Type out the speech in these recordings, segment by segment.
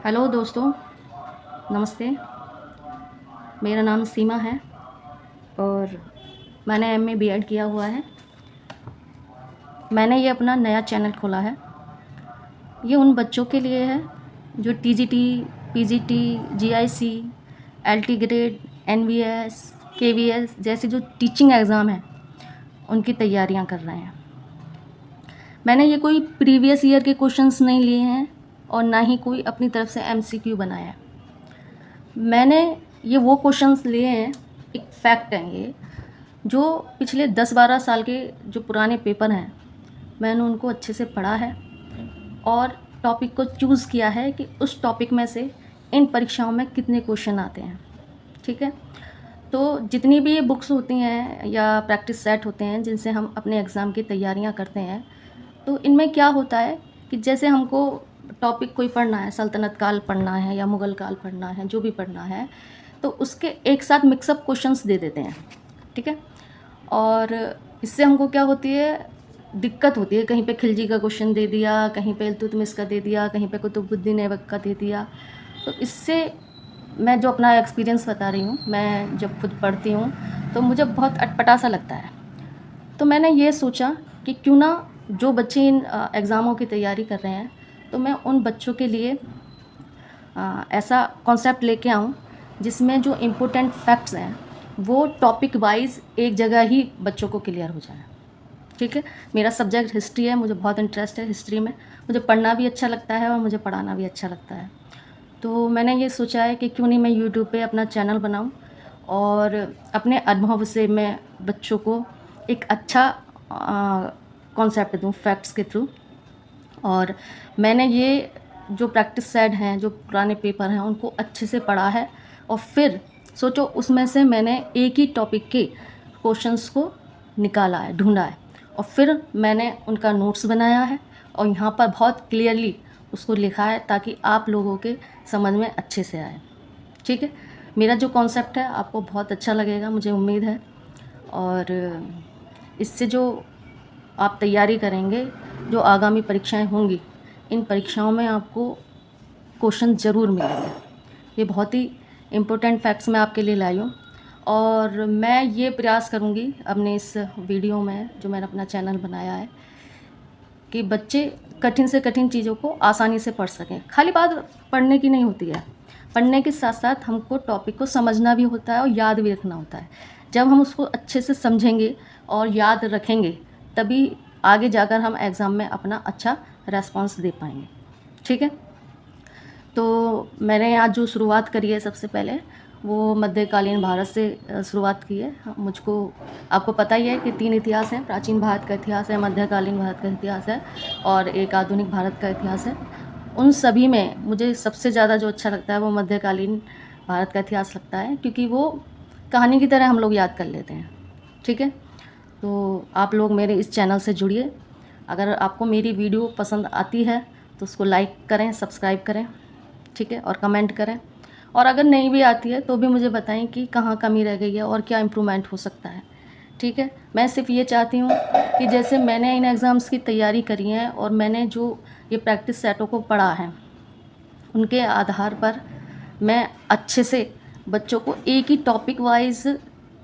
Hello दोस्तों, नमस्ते। मेरा नाम सीमा है और मैंने एमए बीएड किया हुआ है। मैंने ये अपना नया चैनल खोला है। ये उन बच्चों के लिए है जो TGT, PGT, GIC, LT grade, NVS, KVS जैसे जो टीचिंग एग्ज़ाम हैं उनकी तैयारियां कर रहे हैं। मैंने ये कोई प्रीवियस ईयर के क्वेश्चंस नहीं लिए हैं और ना ही कोई अपनी तरफ से एमसीक्यू बनाया है। मैंने ये वो क्वेश्चंस लिए हैं, एक फैक्ट है ये, जो पिछले 10-12 साल के जो पुराने पेपर हैं मैंने उनको अच्छे से पढ़ा है और टॉपिक को चूज़ किया है कि उस टॉपिक में से इन परीक्षाओं में कितने क्वेश्चन आते हैं। ठीक है, तो जितनी भी ये बुक्स होती हैं या प्रैक्टिस सेट होते हैं जिनसे हम अपने एग्ज़ाम की तैयारियां करते हैं, तो इनमें क्या होता है कि जैसे हमको टॉपिक कोई पढ़ना है, सल्तनत काल पढ़ना है या मुग़ल काल पढ़ना है, जो भी पढ़ना है, तो उसके एक साथ मिक्सअप क्वेश्चंस दे देते हैं। ठीक है, और इससे हमको क्या होती है, दिक्कत होती है। कहीं पे खिलजी का क्वेश्चन दे दिया, कहीं पे इल्तुतमिश का दे दिया, कहीं पे कुतुबुद्दीन ऐबक का दे दिया। तो इससे मैं जो अपना एक्सपीरियंस बता रही हूँ, मैं जब खुद पढ़ती हूँ तो मुझे बहुत अटपटा सा लगता है। तो मैंने ये सोचा कि क्यों ना जो बच्चे इन एग्ज़ामों की तैयारी कर रहे हैं, तो मैं उन बच्चों के लिए ऐसा कॉन्सेप्ट लेके आऊँ जिसमें जो इम्पोर्टेंट फैक्ट्स हैं वो टॉपिक वाइज एक जगह ही बच्चों को क्लियर हो जाए। ठीक है, मेरा सब्जेक्ट हिस्ट्री है, मुझे बहुत इंटरेस्ट है हिस्ट्री में। मुझे पढ़ना भी अच्छा लगता है और मुझे पढ़ाना भी अच्छा लगता है। तो मैंने ये सोचा है कि क्यों नहीं मैं यूट्यूब पे अपना चैनल बनाऊँ और अपने अनुभव से मैं बच्चों को एक अच्छा कॉन्सेप्ट दूँ फैक्ट्स के थ्रू। और मैंने ये जो प्रैक्टिस सेट हैं, जो पुराने पेपर हैं, उनको अच्छे से पढ़ा है और फिर सोचो उसमें से मैंने एक ही टॉपिक के क्वेश्चंस को निकाला है, ढूंढा है और फिर मैंने उनका नोट्स बनाया है और यहाँ पर बहुत क्लियरली उसको लिखा है ताकि आप लोगों के समझ में अच्छे से आए। ठीक है, मेरा जो कॉन्सेप्ट है आपको बहुत अच्छा लगेगा, मुझे उम्मीद है। और इससे जो आप तैयारी करेंगे, जो आगामी परीक्षाएं होंगी, इन परीक्षाओं में आपको क्वेश्चन ज़रूर मिलेंगे। ये बहुत ही इम्पोर्टेंट फैक्ट्स मैं आपके लिए लाई हूँ और मैं ये प्रयास करूँगी अपने इस वीडियो में, जो मैंने अपना चैनल बनाया है, कि बच्चे कठिन से कठिन चीज़ों को आसानी से पढ़ सकें। खाली बात पढ़ने की नहीं होती है, पढ़ने के साथ साथ हमको टॉपिक को समझना भी होता है और याद भी रखना होता है। जब हम उसको अच्छे से समझेंगे और याद रखेंगे तभी आगे जाकर हम एग्ज़ाम में अपना अच्छा रेस्पॉन्स दे पाएंगे। ठीक है, तो मैंने आज जो शुरुआत करी है सबसे पहले वो मध्यकालीन भारत से शुरुआत की है। मुझको आपको पता ही है कि 3 इतिहास हैं, प्राचीन भारत का इतिहास है, मध्यकालीन भारत का इतिहास है और एक आधुनिक भारत का इतिहास है। उन सभी में मुझे सबसे ज़्यादा जो अच्छा लगता है वो मध्यकालीन भारत का इतिहास लगता है, क्योंकि वो कहानी की तरह हम लोग याद कर लेते हैं। ठीक है, तो आप लोग मेरे इस चैनल से जुड़िए। अगर आपको मेरी वीडियो पसंद आती है तो उसको लाइक करें, सब्सक्राइब करें। ठीक है, और कमेंट करें। और अगर नहीं भी आती है तो भी मुझे बताएं कि कहाँ कमी रह गई है और क्या इम्प्रूवमेंट हो सकता है। ठीक है, मैं सिर्फ ये चाहती हूँ कि जैसे मैंने इन एग्ज़ाम्स की तैयारी करी है और मैंने जो ये प्रैक्टिस सेटों को पढ़ा है, उनके आधार पर मैं अच्छे से बच्चों को एक ही टॉपिक वाइज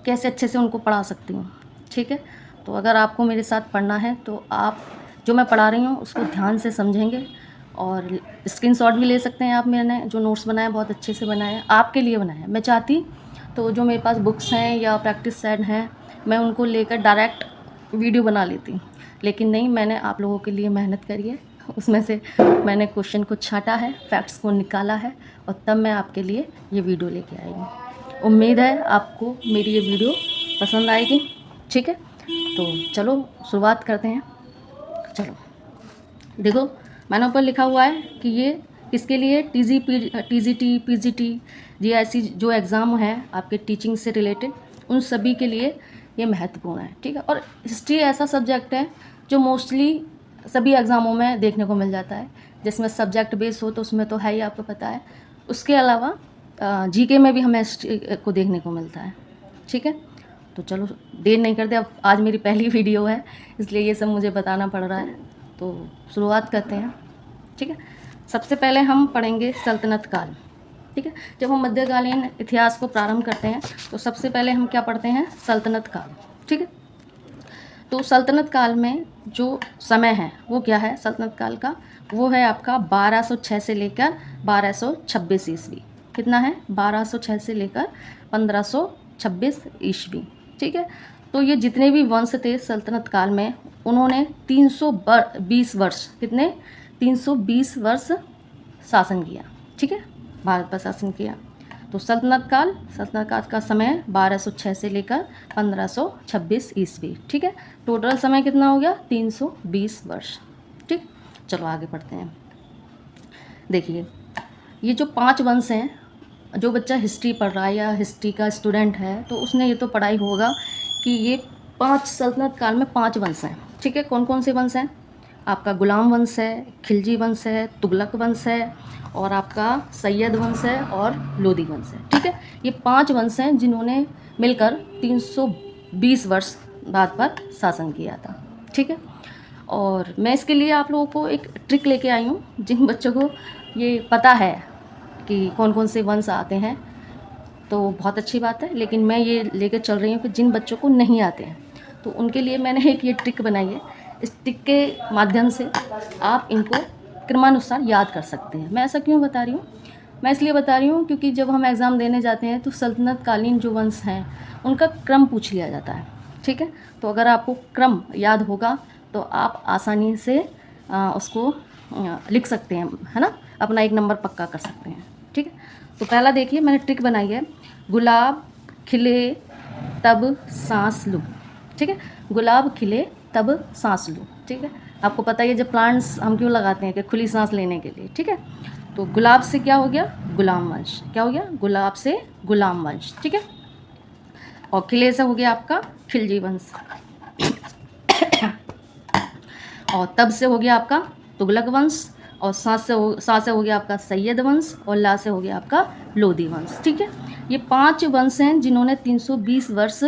कैसे अच्छे से उनको पढ़ा सकती हूँ। ठीक है, तो अगर आपको मेरे साथ पढ़ना है तो आप जो मैं पढ़ा रही हूँ उसको ध्यान से समझेंगे और स्क्रीनशॉट भी ले सकते हैं आप। मैंने जो नोट्स बनाए बहुत अच्छे से बनाए हैं, आपके लिए बनाए हैं। मैं चाहती तो जो मेरे पास बुक्स हैं या प्रैक्टिस सेट हैं मैं उनको लेकर डायरेक्ट वीडियो बना लेती, लेकिन नहीं, मैंने आप लोगों के लिए मेहनत करी है। उसमें से मैंने क्वेश्चन को छांटा है, फैक्ट्स को निकाला है और तब मैं आपके लिए ये वीडियो लेके आई हूँ। उम्मीद है आपको मेरी ये वीडियो पसंद आएगी। ठीक है, तो चलो शुरुआत करते हैं। चलो देखो, मैंने ऊपर लिखा हुआ है कि ये किसके लिए, टीजीटी, पीजीटी, जीआईसी जो एग्ज़ाम है आपके टीचिंग से रिलेटेड, उन सभी के लिए ये महत्वपूर्ण है। ठीक है, और हिस्ट्री ऐसा सब्जेक्ट है जो मोस्टली सभी एग्ज़ामों में देखने को मिल जाता है, जिसमें सब्जेक्ट बेस हो तो उसमें तो है ही, आपको पता है। उसके अलावा जीके में भी हमें हिस्ट्री को देखने को मिलता है। ठीक है, तो चलो देर नहीं करते, अब आज मेरी पहली वीडियो है इसलिए ये सब मुझे बताना पड़ रहा है, तो शुरुआत करते हैं। ठीक है, सबसे पहले हम पढ़ेंगे सल्तनत काल। ठीक है, जब हम मध्यकालीन इतिहास को प्रारंभ करते हैं तो सबसे पहले हम क्या पढ़ते हैं? सल्तनत काल। ठीक है, तो सल्तनत काल में जो समय है वो क्या है सल्तनत काल का? वो है आपका 1206 से लेकर 1226 ईस्वी। कितना है? 1206 से लेकर 1526 ईस्वी। ठीक है, तो ये जितने भी वंश थे सल्तनत काल में, उन्होंने 320 वर्ष, कितने? 320 वर्ष शासन किया। ठीक है, भारत पर शासन किया। तो सल्तनत काल का समय 1206 से लेकर 1526 ईस्वी। ठीक है, टोटल समय कितना हो गया? 320 वर्ष। ठीक, चलो आगे पढ़ते हैं। देखिए, ये जो 5 वंश हैं, जो बच्चा हिस्ट्री पढ़ रहा है या हिस्ट्री का स्टूडेंट है तो उसने ये तो पढ़ा ही होगा कि ये 5 सल्तनत काल में 5 वंश हैं। ठीक है, कौन कौन से वंश हैं? आपका गुलाम वंश है, खिलजी वंश है, तुगलक वंश है, और आपका सैयद वंश है और लोदी वंश है। ठीक है, ये 5 वंश हैं जिन्होंने मिलकर 320 वर्ष भारत पर शासन किया था। ठीक है, और मैं इसके लिए आप लोगों को एक ट्रिक लेके आई हूँ। जिन बच्चों को ये पता है कि कौन कौन से वंश आते हैं तो बहुत अच्छी बात है, लेकिन मैं ये लेकर चल रही हूँ कि जिन बच्चों को नहीं आते हैं तो उनके लिए मैंने एक ये ट्रिक बनाई है। इस ट्रिक के माध्यम से आप इनको क्रमानुसार याद कर सकते हैं। मैं ऐसा क्यों बता रही हूँ? मैं इसलिए बता रही हूँ क्योंकि जब हम एग्ज़ाम देने जाते हैं तो सल्तनत कालीन जो वंश हैं उनका क्रम पूछ लिया जाता है। ठीक है, तो अगर आपको क्रम याद होगा तो आप आसानी से उसको लिख सकते हैं, है ना, अपना 1 नंबर पक्का कर सकते हैं। ठीक है, तो पहला देखिए मैंने ट्रिक बनाई है, गुलाब खिले तब सांस लूँ। ठीक है, गुलाब खिले तब सांस लूँ। ठीक है, आपको पता ही है जब प्लांट्स हम क्यों लगाते हैं कि खुली सांस लेने के लिए। ठीक है, तो गुलाब से क्या हो गया? गुलाम वंश। क्या हो गया? गुलाब से गुलाम वंश। ठीक है, और खिले से हो गया आपका खिलजी वंश, और तब से हो गया आपका तुगलक वंश, और सा से हो गया आपका सैयद वंश, और ला से हो गया आपका लोदी वंश। ठीक है, ये 5 वंश हैं जिन्होंने 320 वर्ष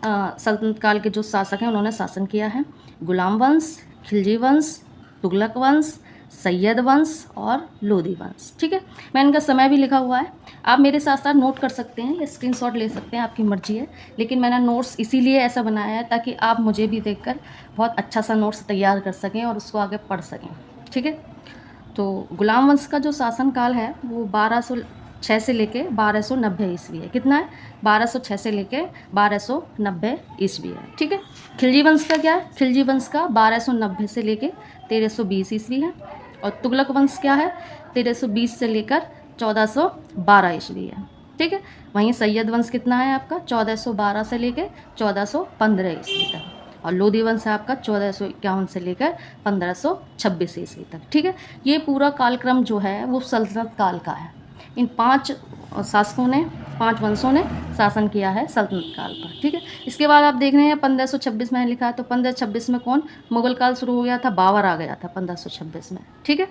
सल्तनत काल के जो शासक हैं उन्होंने शासन किया है। गुलाम वंश, खिलजी वंश, तुगलक वंश, सैयद वंश और लोदी वंश। ठीक है, मैं इनका समय भी लिखा हुआ है, आप मेरे साथ साथ नोट कर सकते हैं या स्क्रीनशॉट ले सकते हैं, आपकी मर्जी है। लेकिन मैंने नोट्स इसीलिए ऐसा बनाया है ताकि आप मुझे भी देखकर बहुत अच्छा सा नोट्स तैयार कर सकें और उसको आगे पढ़ सकें। ठीक है, तो गुलाम वंश का जो शासनकाल है वो 1206 से लेके 1290 ईस्वी है। कितना है? 1206 से लेके 1290 ईस्वी है। ठीक है, खिलजी वंश का क्या है? खिलजी वंश का 1290 से लेके 1320 ईस्वी है, और तुगलक वंश क्या है? 1320 से लेकर 1412 ईस्वी है। ठीक है, वहीं सैयद वंश कितना है आपका? 1412 से लेकर 1415 ईस्वी तक, और लोदी वंश है आपका 1451 से लेकर 1526 ईस्वी तक। ठीक है, ये पूरा कालक्रम जो है वो सल्तनत काल का है। इन 5 शासकों ने, 5 वंशों ने शासन किया है सल्तनत काल पर। ठीक है, इसके बाद आप देख रहे हैं 1526 में लिखा है, तो 1526 में कौन? मुगल काल शुरू हो गया था, बाबर आ गया था 1526 में। ठीक है,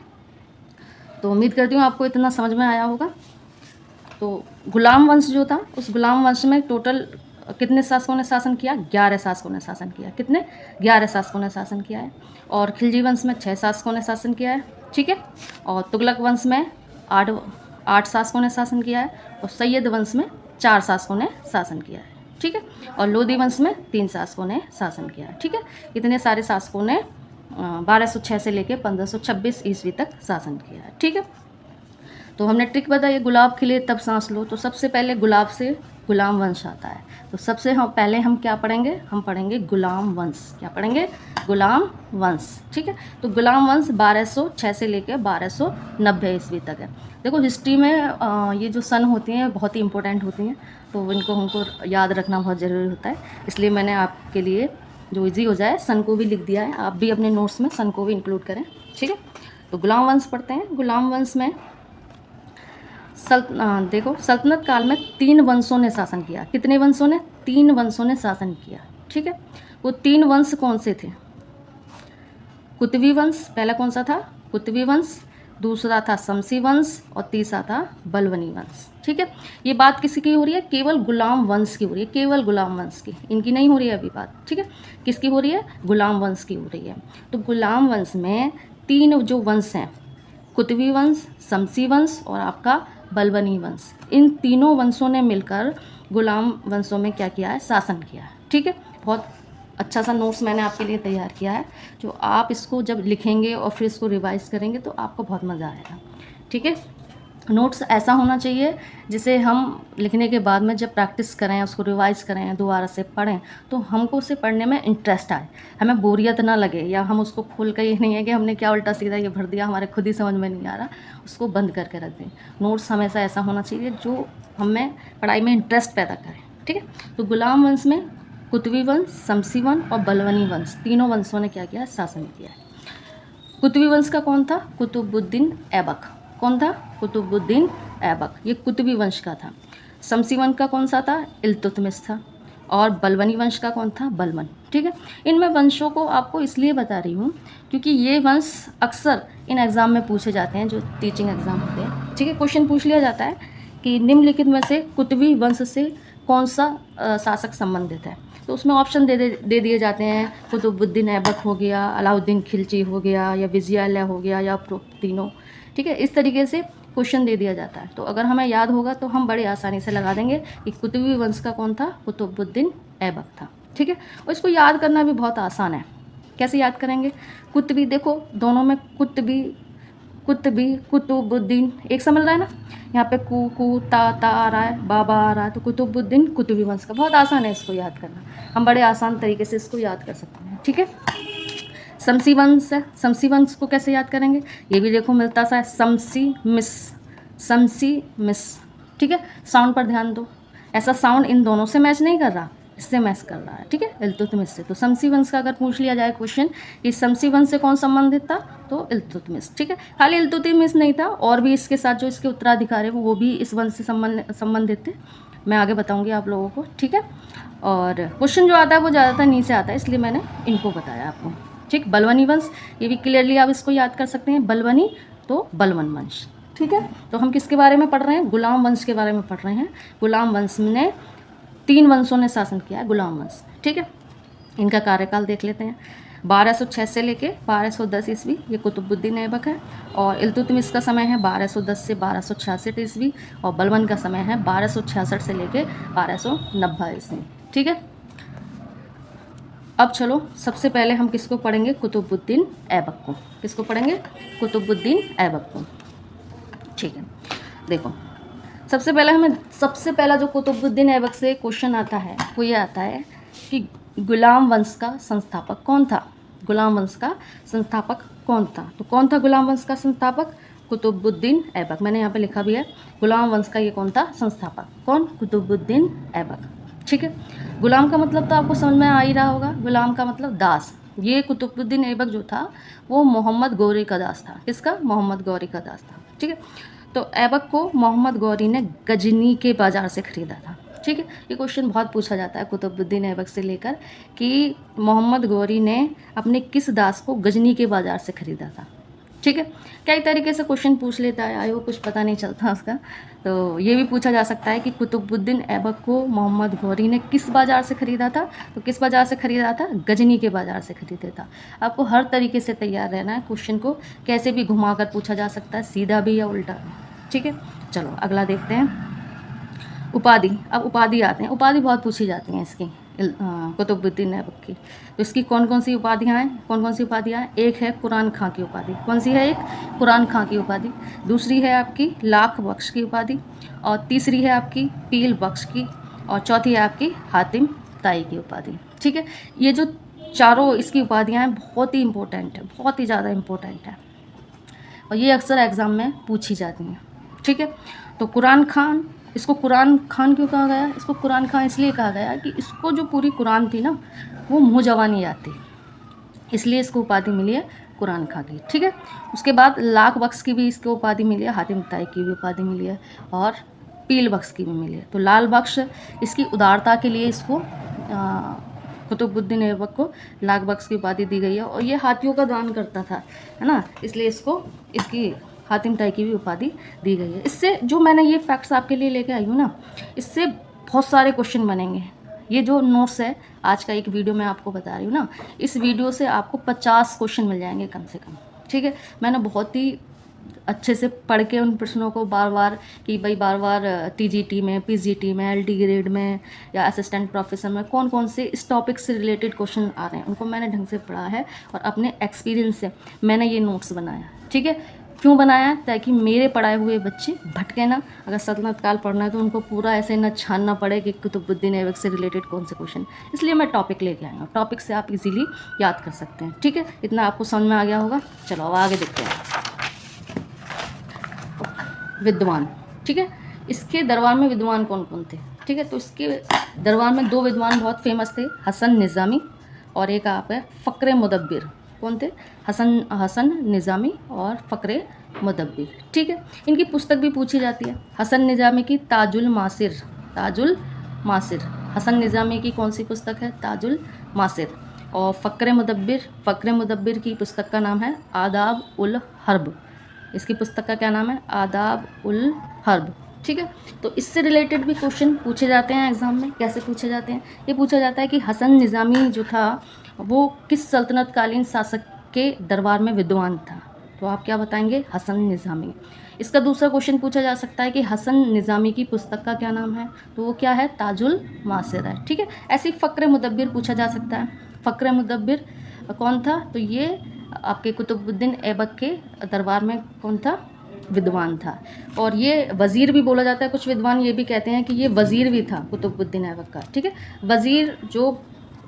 तो उम्मीद करती हूँ आपको इतना समझ में आया होगा। तो गुलाम वंश जो था, उस गुलाम वंश में टोटल कितने शासकों ने शासन किया? 11 शासकों ने शासन किया। कितने? 11 शासकों ने शासन किया है। और खिलजी वंश में 6 शासकों ने शासन किया है। ठीक है, और तुगलक वंश में 8 शासकों ने शासन किया है, और सैयद वंश में 4 शासकों ने शासन किया है। ठीक है, और लोदी वंश में 3 शासकों ने शासन किया है। ठीक है, इतने सारे शासकों ने 1206 से लेकर 1526 ईस्वी तक शासन किया है। ठीक है, तो हमने ट्रिक बताई, गुलाब खिले तब सांस लो, तो सबसे पहले गुलाब से गुलाम वंश आता है। तो सबसे पहले हम क्या पढ़ेंगे? हम पढ़ेंगे गुलाम वंश। क्या पढ़ेंगे? गुलाम वंश। ठीक है, तो गुलाम वंश 1206 से लेकर 1290 ईस्वी तक है। देखो हिस्ट्री में ये जो सन होती हैं बहुत ही इंपॉर्टेंट होती हैं, तो इनको हमको याद रखना बहुत ज़रूरी होता है। इसलिए मैंने आपके लिए जो ईजी हो जाए सन को भी लिख दिया है, आप भी अपने नोट्स में सन को भी इंक्लूड करें। ठीक है, तो गुलाम वंश पढ़ते हैं। गुलाम वंश में देखो सल्तनत काल में 3 वंशों ने शासन किया। कितने वंशों ने? 3 वंशों ने शासन किया। ठीक है, वो 3 वंश कौन से थे? कुतवी वंश पहला कौन सा था? कुतवी वंश, दूसरा था शमसी वंश, और तीसरा था बलवनी वंश। ठीक है, ये बात किसी की हो रही है? केवल गुलाम वंश की हो रही है, केवल गुलाम वंश की, इनकी नहीं हो रही है अभी बात। ठीक है, किसकी हो रही है? गुलाम वंश की हो रही है। तो गुलाम वंश में 3 जो वंश हैं, कुतुबी वंश, शमसी वंश और आपका बलबनी वंश। इन तीनों वंशों ने मिलकर गुलाम वंशों में क्या किया है, शासन किया है। ठीक है, बहुत अच्छा सा नोट्स मैंने आपके लिए तैयार किया है, जो आप इसको जब लिखेंगे और फिर इसको रिवाइज करेंगे तो आपको बहुत मज़ा आएगा। ठीक है, नोट्स ऐसा होना चाहिए जिसे हम लिखने के बाद में जब प्रैक्टिस करें, उसको रिवाइज करें, दोबारा से पढ़ें तो हमको उसे पढ़ने में इंटरेस्ट आए, हमें बोरियत ना लगे, या हम उसको खोल कर ये नहीं है कि हमने क्या उल्टा सीधा ये भर दिया, हमारे खुद ही समझ में नहीं आ रहा, उसको बंद करके रख दें। नोट्स हमेशा ऐसा होना चाहिए जो हमें पढ़ाई में इंटरेस्ट पैदा करे। ठीक है, तो गुलाम वंश में कुतुबी वंश, शमसी वंश और बलबनी वंश, तीनों वंशों ने क्या किया, शासन किया है। कुतुबी वंश का कौन था, कुतुबुद्दीन ऐबक। कौन था, कुतुबुद्दीन ऐबक, ये कुतुबी वंश का था। शमसी वंश का कौन सा था, इल्तुतमिश था। और बलबनी वंश का कौन था, बलबन। ठीक है, इनमें वंशों को आपको इसलिए बता रही हूँ क्योंकि ये वंश अक्सर इन एग्ज़ाम में पूछे जाते हैं, जो टीचिंग एग्ज़ाम होते हैं। ठीक है, क्वेश्चन पूछ लिया जाता है कि निम्नलिखित में से कुतुबी वंश से कौन सा शासक संबंधित है, तो उसमें ऑप्शन दे दिए जाते हैं। कुतुबुद्दीन ऐबक हो गया, अलाउद्दीन खिलजी हो गया, या विजयालय हो गया, या उपरोक्त तीनों। ठीक है, इस तरीके से क्वेश्चन दे दिया जाता है, तो अगर हमें याद होगा तो हम बड़ी आसानी से लगा देंगे कि कुतुबी वंश का कौन था, कुतुबुद्दीन ऐबक था। ठीक है, और इसको याद करना भी बहुत आसान है। कैसे याद करेंगे, कुतुबी, देखो दोनों में कुतुबी कुतुबुद्दीन एक समझ रहा है ना, यहाँ पे कू ता आ रहा है, बाबा आ रहा है, तो कुतुबुद्दीन कुतुबी वंश का, बहुत आसान है इसको याद करना, हम बड़े आसान तरीके से इसको याद कर सकते हैं। ठीक है, शमसी वंश है, शमसी वंश को कैसे याद करेंगे, ये भी देखो मिलता सा है, शमसी मिस। ठीक है, साउंड पर ध्यान दो, ऐसा साउंड इन दोनों से मैच नहीं कर रहा, इससे मैच कर रहा है। ठीक है, इल्तुतमिश से। तो शमसी वंश का अगर पूछ लिया जाए क्वेश्चन कि शमसी वंश से कौन संबंधित था, तो इल्तुतमिश। ठीक है, खाली इल्तुतमिश नहीं था, और भी इसके साथ जो इसके उत्तराधिकारी है वो भी इस वंश से संबंधित थे, मैं आगे बताऊंगी आप लोगों को। ठीक है, और क्वेश्चन जो आता है वो ज़्यादातर नीचे आता है, इसलिए मैंने इनको बताया आपको। ठीक, बलबनी वंश, ये भी क्लियरली आप इसको याद कर सकते हैं, बलबनी तो बलबन वंश। ठीक है, तो हम किसके बारे में पढ़ रहे हैं, गुलाम वंश के बारे में पढ़ रहे हैं। गुलाम वंश ने 3 वंशों ने शासन किया है, गुलाम वंश। ठीक है, इनका कार्यकाल देख लेते हैं। 1206 से लेके 1210 ईस्वी ये कुतुबुद्दीन ऐबक है, और इल्तुतमिश का समय है 1210 से 1266 ईस्वी, और बलबन का समय है 1266 से लेके 1290 ईस्वी। ठीक है, अब चलो सबसे पहले हम किसको पढ़ेंगे, कुतुबुद्दीन ऐबक को। किसको पढ़ेंगे, कुतुबुद्दीन ऐबक को। ठीक है, देखो सबसे पहला जो कुतुबुद्दीन ऐबक से क्वेश्चन आता है वो ये आता है कि गुलाम वंश का संस्थापक कौन था। गुलाम वंश का संस्थापक कौन था, तो कौन था गुलाम वंश का संस्थापक, कुतुबुद्दीन ऐबक। मैंने यहाँ पे लिखा भी है गुलाम वंश का ये कौन था संस्थापक, कौन, कुतुबुद्दीन ऐबक। ठीक है, गुलाम का मतलब तो आपको समझ में आ ही रहा होगा, गुलाम का मतलब दास। ये कुतुबुद्दीन ऐबक जो था वो मोहम्मद गौरी का दास था। किसका, मोहम्मद गौरी का दास था। ठीक है, तो ऐबक को मोहम्मद गौरी ने गजनी के बाज़ार से ख़रीदा था। ठीक है, ये क्वेश्चन बहुत पूछा जाता है कुतुबुद्दीन ऐबक से लेकर कि मोहम्मद गौरी ने अपने किस दास को गजनी के बाज़ार से ख़रीदा था। ठीक है, कई तरीके से क्वेश्चन पूछ लेता है, आयो कुछ पता नहीं चलता उसका, तो ये भी पूछा जा सकता है कि कुतुबुद्दीन ऐबक को मोहम्मद गौरी ने किस बाज़ार से ख़रीदा था, तो किस बाज़ार से ख़रीदा था, गजनी के बाज़ार से ख़रीदा था। आपको हर तरीके से तैयार रहना है, क्वेश्चन को कैसे भी घुमा कर पूछा जा सकता है, सीधा भी या उल्टा भी। ठीक है, चलो अगला देखते हैं, उपाधि। अब उपाधि आते हैं, उपाधि बहुत पूछी जाती हैं इसकी, कुतुबुद्दीन ऐबक की। तो इसकी कौन कौन सी उपाधियाँ हैं, कौन कौन सी उपाधियाँ हैं, एक है कुरान खां की उपाधि। कौन सी है, एक कुरान खां की उपाधि। दूसरी है आपकी लाख बख्श की उपाधि, और तीसरी है आपकी पील बख्श की, और चौथी है आपकी हातिम ताई की उपाधि। ठीक है, ये जो चारों इसकी उपाधियाँ हैं बहुत ही इंपॉर्टेंट है, बहुत ही ज़्यादा इंपॉर्टेंट है, और ये अक्सर एग्ज़ाम में पूछी जाती हैं। ठीक है, तो कुरान खान, इसको कुरान खान क्यों कहा गया, इसको कुरान खान इसलिए कहा गया कि इसको जो पूरी कुरान थी ना वो मुँह जवानी आती, इसलिए इसको उपाधि मिली है कुरान खां की। ठीक है, उसके बाद लाख बख्श की भी इसको उपाधि मिली है, हातिम ताई की भी उपाधि मिली है, और पील बख्श की भी मिली है। तो लाल बख्श इसकी उदारता के लिए इसको कुतुबुद्दीन ऐबक को लाख बख्श की उपाधि दी गई है, और ये हाथियों का दान करता था, है ना, इसलिए इसको इसकी हातिम ताई की भी उपाधि दी गई है। इससे जो मैंने ये फैक्ट्स आपके लिए लेके आई हूँ ना, इससे बहुत सारे क्वेश्चन बनेंगे। ये जो नोट्स है आज का एक वीडियो मैं आपको बता रही हूँ ना, इस वीडियो से आपको 50 क्वेश्चन मिल जाएंगे कम से कम। ठीक है, मैंने बहुत ही अच्छे से पढ़ के उन प्रश्नों को बार बार, कि भाई बार बार टीजीटी में, पीजीटी में, एलटी ग्रेड में या असिस्टेंट प्रोफेसर में कौन कौन से इस टॉपिक से रिलेटेड क्वेश्चन आ रहे हैं, उनको मैंने ढंग से पढ़ा है और अपने एक्सपीरियंस से मैंने ये नोट्स बनाया। ठीक है, क्यों बनाया है? ताकि मेरे पढ़ाए हुए बच्चे भटके ना। अगर सल्तनत काल पढ़ना है तो उनको पूरा ऐसे न छानना पड़े कि कुतुबुद्दीन ऐबक से रिलेटेड कौन से क्वेश्चन, इसलिए मैं टॉपिक लेके आई हूँ। टॉपिक से आप इजीली याद कर सकते हैं। ठीक है, इतना आपको समझ में आ गया होगा। चलो अब आगे देखते हैं। विद्वान, ठीक है, इसके दरबार में विद्वान कौन कौन थे? ठीक है, तो इसके दरबार में 2 विद्वान बहुत फेमस थे, हसन निज़ामी और एक आप है फ़क्र मुदब्बिर। कौन थे? हसन निज़ामी और फ़क्र मुदब्बिर। ठीक है, इनकी पुस्तक भी पूछी जाती है। हसन निज़ामी की ताजुल मासिर, ताजुल मासिर। हसन निज़ामी की कौन सी पुस्तक है? ताजुल मासिर। और फ़क्र मुदब्बिर की पुस्तक का नाम है आदाब उल हर्ब। इसकी पुस्तक का क्या नाम है? आदाब उल हर्ब। ठीक है, तो इससे रिलेटेड भी क्वेश्चन पूछे जाते हैं एग्जाम में। कैसे पूछे जाते हैं? ये पूछा जाता है कि हसन निज़ामी जो था वो किस सल्तनतकालीन शासक के दरबार में विद्वान था? तो आप क्या बताएंगे? हसन निज़ामी। इसका दूसरा क्वेश्चन पूछा जा सकता है कि हसन निज़ामी की पुस्तक का क्या नाम है? तो वो क्या है? ताजुल मासिर है। ठीक है, ऐसे ही फ़क्र मुदब्बिर पूछा जा सकता है। फ़क्र मुदब्बिर कौन था? तो ये आपके कुतुबुद्दीन ऐबक के दरबार में कौन था? विद्वान था। और ये वज़ीर भी बोला जाता है। कुछ विद्वान ये भी कहते हैं कि ये वज़ीर भी था कुतुबुद्दीन ऐबक का। ठीक है, वज़ीर जो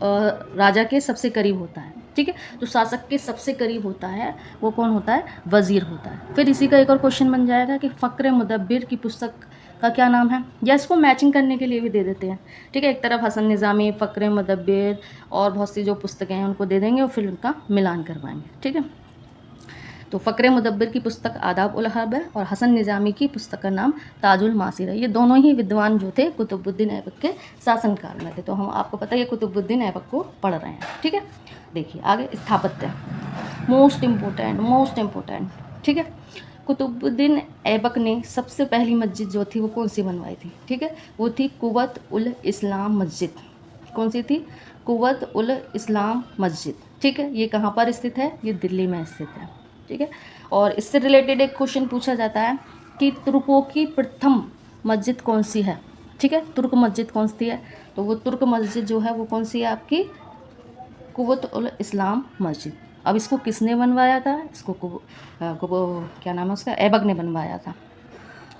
राजा के सबसे करीब होता है। ठीक है, जो शासक के सबसे करीब होता है वो कौन होता है? वज़ीर होता है। फिर इसी का एक और क्वेश्चन बन जाएगा कि फ़क्र मुदब्बिर की पुस्तक का क्या नाम है? या इसको मैचिंग करने के लिए भी दे देते हैं। ठीक है, एक तरफ हसन निज़ामी, फ़क्र मुदब्बिर और बहुत सी जो पुस्तकें हैं उनको दे देंगे और फिर उनका मिलान करवाएंगे। ठीक है, तो फ़क्र मुदब्बिर की पुस्तक आदाब उल हर्ब है और हसन निज़ामी की पुस्तक का नाम ताजुल मासिर है। ये दोनों ही विद्वान जो थे कुतुबुद्दीन ऐबक के शासनकाल में थे। तो हम आपको पता है ये कुतुबुद्दीन ऐबक को पढ़ रहे हैं। ठीक है, देखिए आगे स्थापत्य, मोस्ट इम्पोर्टेंट। ठीक है, कुतुबुद्दीन ऐबक ने सबसे पहली मस्जिद जो थी वो कौन सी बनवाई थी? ठीक है, वो थी कुव्वत उल इस्लाम मस्जिद। कौन सी थी? कुव्वत उल इस्लाम मस्जिद। ठीक है, ये कहाँ पर स्थित है? ये दिल्ली में स्थित है। ठीक है, और इससे रिलेटेड एक क्वेश्चन पूछा जाता है कि तुर्कों की प्रथम मस्जिद कौन सी है? ठीक है, तुर्क मस्जिद कौन सी है? तो वो तुर्क मस्जिद जो है वो कौन सी है आपकी? कुव्वत उल इस्लाम मस्जिद। अब इसको किसने बनवाया था? इसको क्या नाम है उसका? ऐबक ने बनवाया था।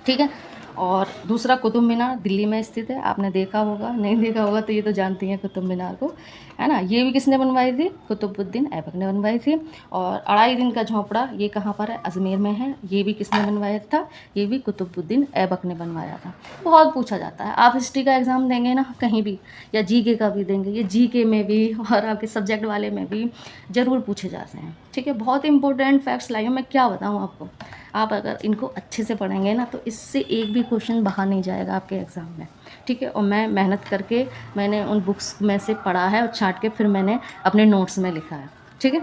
ठीक है, और दूसरा कुतुब मीनार दिल्ली में स्थित है। आपने देखा होगा, नहीं देखा होगा तो ये तो जानती हैं कुतुब मीनार को, है ना। ये भी किसने बनवाई थी? कुतुबुद्दीन ऐबक ने बनवाई थी। और 2.5 दिन का झोंपड़ा ये कहाँ पर है? अजमेर में है। ये भी किसने बनवाया था? ये भी कुतुबुद्दीन ऐबक ने बनवाया था। बहुत पूछा जाता है। आप हिस्ट्री का एग्ज़ाम देंगे ना कहीं भी, या जीके का भी देंगे, ये जीके में भी और आपके सब्जेक्ट वाले में भी ज़रूर पूछे जाते हैं। ठीक है, बहुत इंपॉर्टेंट फैक्ट्स लाई हूँ मैं, क्या बताऊँ आपको। आप अगर इनको अच्छे से पढ़ेंगे ना तो इससे एक भी क्वेश्चन बाहर नहीं जाएगा आपके एग्ज़ाम में। ठीक है, और मैं मेहनत करके मैंने उन बुक्स में से पढ़ा है और छांट के फिर मैंने अपने नोट्स में लिखा है। ठीक है,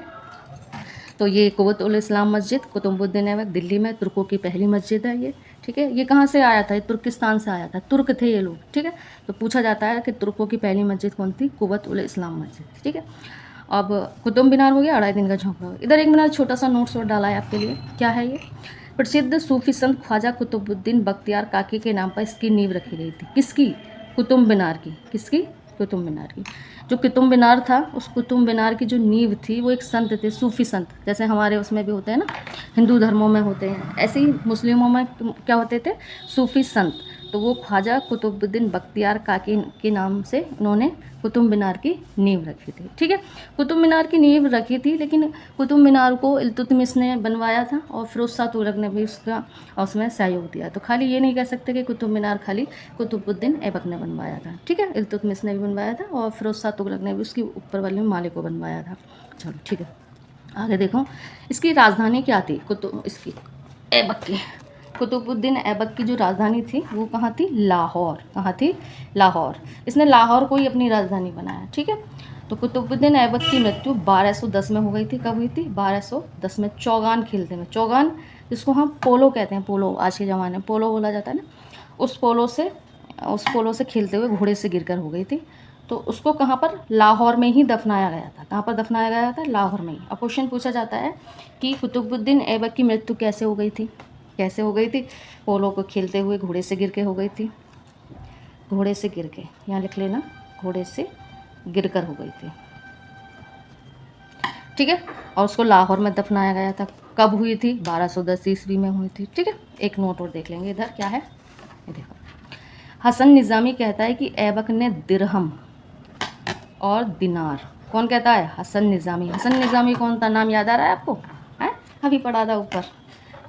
तो ये कुव्वत उल इस्लाम मस्जिद कुतुबुद्दीन ऐबक दिल्ली में तुर्कों की पहली मस्जिद है ये। ठीक है, ये कहाँ से आया था? ये तुर्किस्तान से आया था, तुर्क थे ये लोग। ठीक है, तो पूछा जाता है कि तुर्कों की पहली मस्जिद कौन थी? कुव्वत उल इस्लाम मस्जिद। ठीक है, अब कुतुब मीनार हो गया, 2.5 दिन का झोंपड़ा। इधर एक मैंने छोटा सा नोट्स और डाला है आपके लिए। क्या है ये? प्रसिद्ध सूफी संत ख्वाजा कुतुबुद्दीन बख्तियार काकी के नाम पर इसकी नींव रखी गई थी। किसकी? कुतुब मीनार की। किसकी? कुतुब मीनार की। जो कुतुब मीनार था उस कुतुब मीनार की जो नींव थी वो एक संत थे, सूफी संत। जैसे हमारे उसमें भी होते हैं ना, हिंदू धर्मों में होते हैं, ऐसे ही मुस्लिमों में क्या होते थे? सूफी संत। तो वो ख्वाजा कुतुबुद्दीन बख्तियार काकी के नाम से उन्होंने कुतुब मीनार की नींव रखी थी। ठीक है, कुतुब मीनार की नींव रखी थी, लेकिन कुतुब मीनार को इल्तुतमिश ने बनवाया था और फिरोज शाह तुगलक ने भी उसमें सहयोग दिया। तो खाली ये नहीं कह सकते कि कुतुब मीनार खाली कुतुबुद्दीन ऐबक ने बनवाया था। ठीक है, इल्तुतमिश ने भी बनवाया था और फिरोज शाह तुगलक ने भी उसकी ऊपर वाले माले को बनवाया था। चलो ठीक है, आगे देखो। इसकी राजधानी क्या थी? इसकी ऐबक की, कुतुबुद्दीन ऐबक की जो राजधानी थी वो कहाँ थी? लाहौर। कहाँ थी? लाहौर। इसने लाहौर को ही अपनी राजधानी बनाया। ठीक है, तो कुतुबुद्दीन ऐबक की मृत्यु 1210 में हो गई थी। कब हुई थी? 1210 में, चौगान खेलते में। चौगान जिसको हम पोलो कहते हैं, पोलो आज के ज़माने में पोलो बोला जाता है ना, उस पोलो से खेलते हुए घोड़े से गिरकर हो गई थी। तो उसको कहाँ पर, लाहौर में ही दफनाया गया था। कहाँ पर दफनाया गया था? लाहौर में ही। अब क्वेश्चन पूछा जाता है कि कुतुबुद्दीन ऐबक की मृत्यु कैसे हो गई थी? कैसे हो गई थी? पोलो को खेलते हुए घोड़े से गिर के हो गई थी। घोड़े से गिर के, यहाँ लिख लेना, घोड़े से गिर कर हो गई थी, ठीक है। और उसको लाहौर में दफनाया गया था। कब हुई थी? 1210 ईस्वी में हुई थी, ठीक है। एक नोट और देख लेंगे इधर क्या है, ये देखो। हसन निज़ामी कहता है कि ऐबक ने दिरहम और दिनार, कौन कहता है? हसन निज़ामी। हसन निज़ामी कौन था? नाम याद आ रहा है आपको? है, अभी पढ़ा था ऊपर।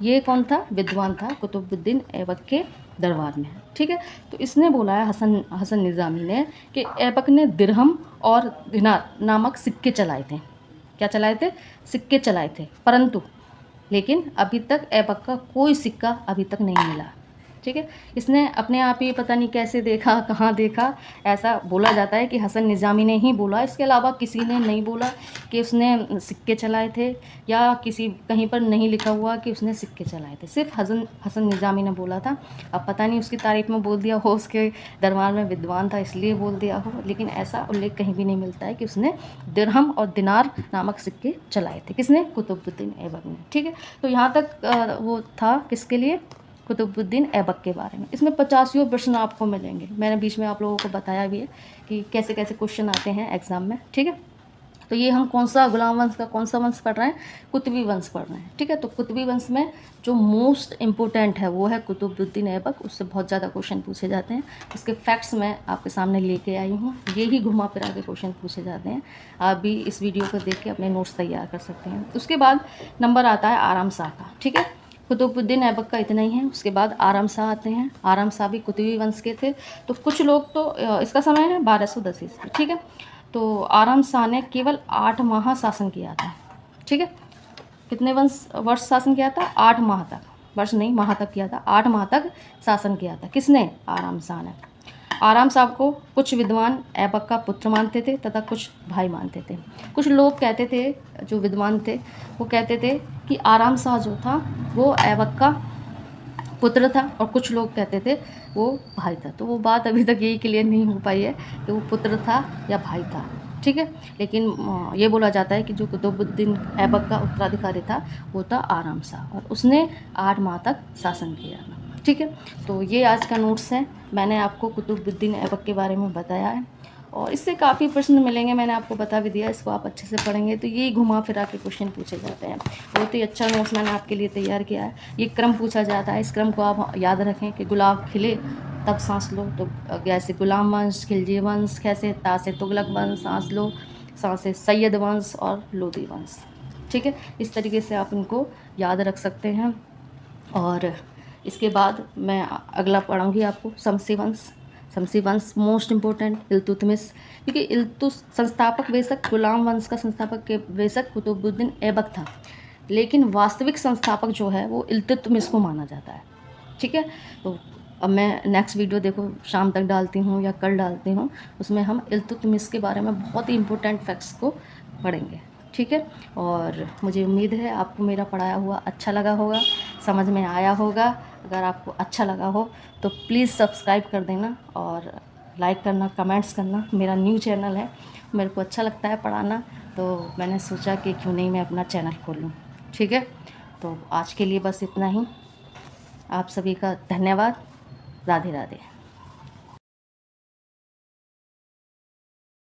ये कौन था? विद्वान था, कुतुबुद्दीन ऐबक के दरबार में, ठीक है। तो इसने बोला है हसन निज़ामी ने कि ऐबक ने दिरहम और दिनार नामक सिक्के चलाए थे। क्या चलाए थे? सिक्के चलाए थे। परंतु लेकिन अभी तक ऐबक का कोई सिक्का अभी तक नहीं मिला, ठीक है। इसने अपने आप ही पता नहीं कैसे देखा, कहाँ देखा, ऐसा बोला जाता है कि हसन निज़ामी ने ही बोला, इसके अलावा किसी ने नहीं बोला कि उसने सिक्के चलाए थे, या किसी कहीं पर नहीं लिखा हुआ कि उसने सिक्के चलाए थे। सिर्फ हसन निज़ामी ने बोला था। अब पता नहीं उसकी तारीफ में बोल दिया हो, उसके दरबार में विद्वान था इसलिए बोल दिया हो, लेकिन ऐसा उल्लेख कहीं भी नहीं मिलता है कि उसने दिरहम और दिनार नामक सिक्के चलाए थे। किसने? कुतुबुद्दीन ऐबक ने, ठीक है। तो यहाँ तक वो था किसके लिए? कुतुबुद्दीन ऐबक के बारे में। इसमें 85 प्रश्न आपको मिलेंगे। मैंने बीच में आप लोगों को बताया भी है कि कैसे कैसे क्वेश्चन आते हैं एग्जाम में, ठीक है। तो ये हम कौन सा गुलाम वंश का कौन सा वंश पढ़ रहे हैं? कुतुबी वंश पढ़ रहे हैं, ठीक है। तो कुतुबी वंश में जो मोस्ट इम्पोर्टेंट है वो है कुतुबुद्दीन ऐबक। उससे बहुत ज़्यादा क्वेश्चन पूछे जाते हैं। उसके फैक्ट्स मैं आपके सामने लेके आई हूँ। ये ही घुमा फिरा के क्वेश्चन पूछे जाते हैं। आप भी इस वीडियो को देख के अपने नोट्स तैयार कर सकते हैं। उसके बाद नंबर आता है आराम शाह का, ठीक है। कुतुबुद्दीन ऐबक का इतना ही है। उसके बाद आराम शाह आते हैं। आराम शाह भी कुतुबी वंश के थे। तो कुछ लोग तो इसका समय है 1210 ईस्वी, ठीक है। तो आराम शाह ने केवल 8 माह शासन किया था, ठीक है। कितने वर्ष शासन किया था? 8 माह तक, वर्ष नहीं माह तक किया था। 8 माह तक शासन किया था। किसने? आराम शाह ने। आराम शाह को कुछ विद्वान ऐबक का पुत्र मानते थे तथा कुछ भाई मानते थे। कुछ लोग कहते थे, जो विद्वान थे वो कहते थे कि आराम शाह जो था वो ऐबक का पुत्र था, और कुछ लोग कहते थे वो भाई था। तो वो बात अभी तक यही क्लियर नहीं हो पाई है कि वो पुत्र था या भाई था, ठीक है। लेकिन ये बोला जाता है कि जो कुतुबुद्दीन ऐबक का उत्तराधिकारी था वो था आराम शाह, और उसने 8 माह तक शासन किया था, ठीक है। तो ये आज का नोट्स है। मैंने आपको कुतुबुद्दीन ऐबक के बारे में बताया है, और इससे काफ़ी प्रश्न मिलेंगे। मैंने आपको बता भी दिया, इसको आप अच्छे से पढ़ेंगे तो यही घुमा फिरा के क्वेश्चन पूछे जाते हैं। बहुत ही अच्छा नोट्स मैंने आपके लिए तैयार किया है। ये क्रम पूछा जाता है, इस क्रम को आप याद रखें कि गुलाब खिले तब सांस लो, तो जैसे गुलाम वंश, खिलजी वंश, कैसे ता से तुगलक वंश, सांस लो, सांस से सैयद वंश और लोदी वंश, ठीक है। इस तरीके से आप इनको याद रख सकते हैं। और इसके बाद मैं अगला पढ़ाऊँगी आपको शमसी वंश। शमसी वंश मोस्ट इम्पोर्टेंट, इल्तुतमिश, क्योंकि संस्थापक बेशक गुलाम वंश का संस्थापक के बेशक कुतुबुद्दीन ऐबक था, लेकिन वास्तविक संस्थापक जो है वो इल्तुतमिश को माना जाता है, ठीक है। तो अब मैं नेक्स्ट वीडियो देखो शाम तक डालती हूँ या कल डालती हूँ, उसमें हम इल्तुतमिश के बारे में बहुत ही इम्पोर्टेंट फैक्ट्स को पढ़ेंगे, ठीक है। और मुझे उम्मीद है आपको मेरा पढ़ाया हुआ अच्छा लगा होगा, समझ में आया होगा। अगर आपको अच्छा लगा हो तो प्लीज़ सब्सक्राइब कर देना, और लाइक करना, कमेंट्स करना। मेरा न्यू चैनल है, मेरे को अच्छा लगता है पढ़ाना, तो मैंने सोचा कि क्यों नहीं मैं अपना चैनल खोलूँ, ठीक है। तो आज के लिए बस इतना ही। आप सभी का धन्यवाद। राधे राधे।